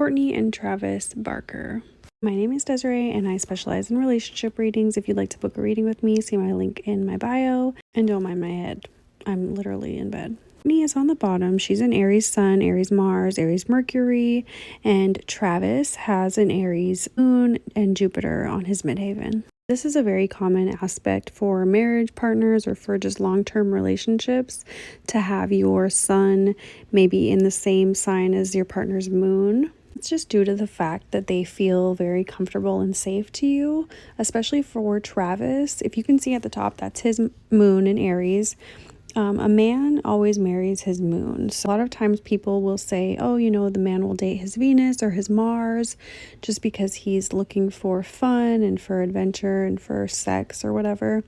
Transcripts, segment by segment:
Kourtney and Travis Barker. My name is Desiree and I specialize in relationship readings. If you'd like to book a reading with me, see my link in my bio. And don't mind my head. I'm literally in bed. Kourtney is on the bottom. She's an Aries Sun, Aries Mars, Aries Mercury, and Travis has an Aries Moon and Jupiter on his midheaven. This is a very common aspect for marriage partners or for just long-term relationships to have your sun maybe in the same sign as your partner's moon. It's just due to the fact that they feel very comfortable and safe to you, especially for Travis. If you can see at the top, that's his moon in Aries. A man always marries his moon. So a lot of times people will say, oh, the man will date his Venus or his Mars just because he's looking for fun and for adventure and for sex or whatever.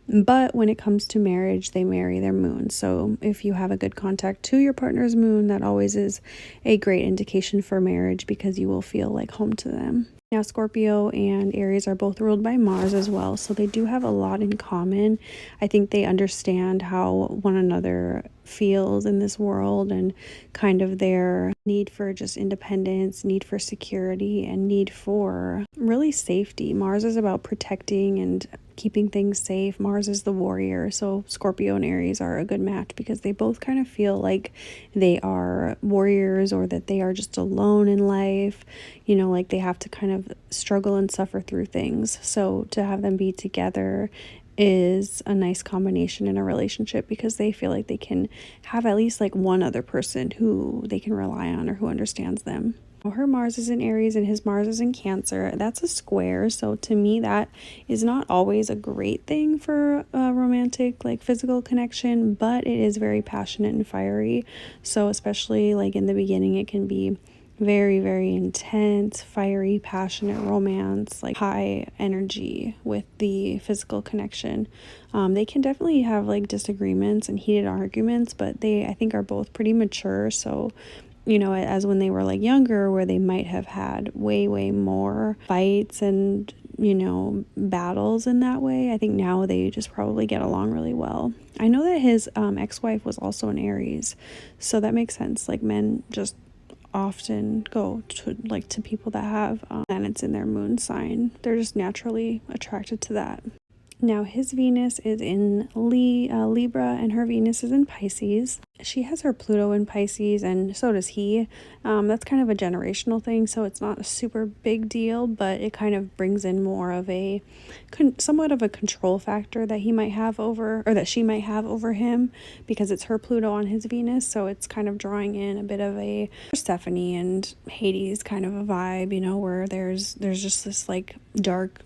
But when it comes to marriage, they marry their moon. So if you have a good contact to your partner's moon, that always is a great indication for marriage because you will feel like home to them. Now, Scorpio and Aries are both ruled by Mars as well, so they do have a lot in common. I think they understand how one another feels in this world and kind of their need for just independence, need for security, and need for really safety. Mars is about protecting and keeping things safe. Mars is the warrior, so Scorpio and Aries are a good match because they both kind of feel like they are warriors or that they are just alone in life, like they have to kind of struggle and suffer through things. So to have them be together is a nice combination in a relationship because they feel like they can have at least like one other person who they can rely on or who understands them. Her Mars is in Aries and his Mars is in Cancer. That's a square, so to me that is not always a great thing for a romantic, like physical connection, but it is very passionate and fiery. So especially like in the beginning, it can be very, very intense, fiery, passionate romance, like high energy with the physical connection. They can definitely have like disagreements and heated arguments, but they, I think, are both pretty mature. So as when they were like younger, where they might have had way more fights and battles in that way, I think now they just probably get along really well. I know that his ex-wife was also an Aries, so that makes sense. Like men just often go to people that have planets in their moon sign. They're just naturally attracted to that. Now, his Venus is in Libra and her Venus is in Pisces. She has her Pluto in Pisces and so does he. That's kind of a generational thing, so it's not a super big deal, but it kind of brings in more of a somewhat of a control factor that he might have over, or that she might have over him, because it's her Pluto on his Venus, so it's kind of drawing in a bit of a Stephanie and Hades kind of a vibe, where there's just this like dark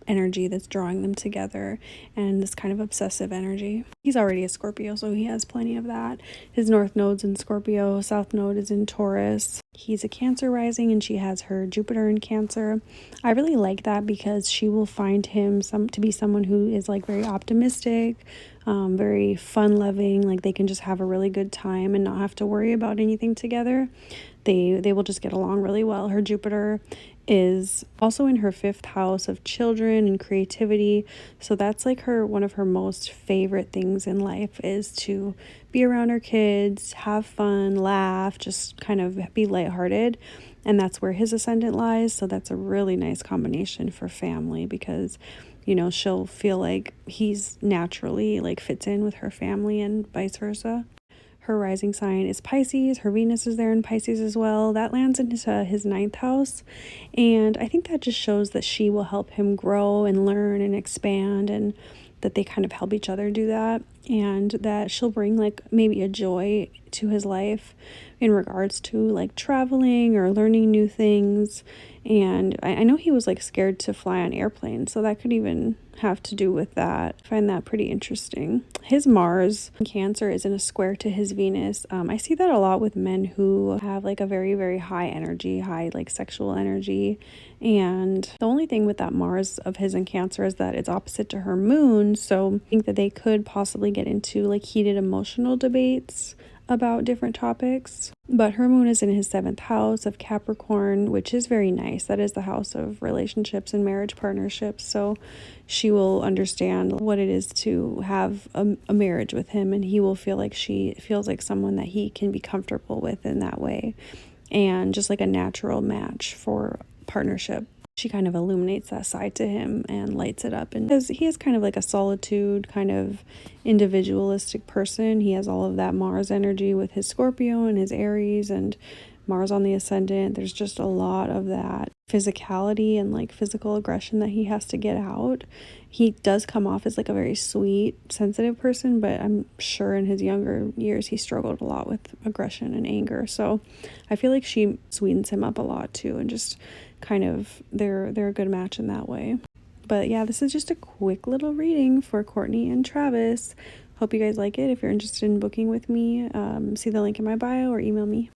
energy that's drawing them together and this kind of obsessive energy. He's already a Scorpio, so he has plenty of that. His North Node's in Scorpio, South Node is in Taurus. He's a Cancer rising and she has her Jupiter in Cancer. I really like that because she will find him to be someone who is like very optimistic, very fun-loving, like they can just have a really good time and not have to worry about anything together. They will just get along really well. Her Jupiter is also in her 5th house of children and creativity, so that's like one of her most favorite things in life is to be around her kids, have fun, laugh, just kind of be lighthearted, and that's where his ascendant lies. So that's a really nice combination for family because she'll feel like he's naturally like fits in with her family and vice versa. Her rising sign is Pisces. Her Venus is there in Pisces as well. That lands into his 9th house. And I think that just shows that she will help him grow and learn and expand, and that they kind of help each other do that. And that she'll bring like maybe a joy to his life in regards to like traveling or learning new things. And I know he was like scared to fly on airplanes, so that could even have to do with that. I find that pretty interesting. His Mars in Cancer is in a square to his Venus. I see that a lot with men who have like a very, very high energy, high like sexual energy. And the only thing with that Mars of his in Cancer is that it's opposite to her moon. So I think that they could possibly get into like heated emotional debates about different topics. But her moon is in his 7th house of Capricorn, which is very nice. That is the house of relationships and marriage partnerships. So she will understand what it is to have a marriage with him, and he will feel like she feels like someone that he can be comfortable with in that way. and just like a natural match for partnership. She kind of illuminates that side to him and lights it up. And because he is kind of like a solitude, kind of individualistic person, he has all of that Mars energy with his Scorpio and his Aries and Mars on the ascendant. There's just a lot of that physicality and like physical aggression that he has to get out. He does come off as like a very sweet, sensitive person, but I'm sure in his younger years he struggled a lot with aggression and anger. So I feel like she sweetens him up a lot too, and just kind of they're a good match in that way. But yeah, this is just a quick little reading for Kourtney and Travis. Hope you guys like it. If you're interested in booking with me, see the link in my bio or email me.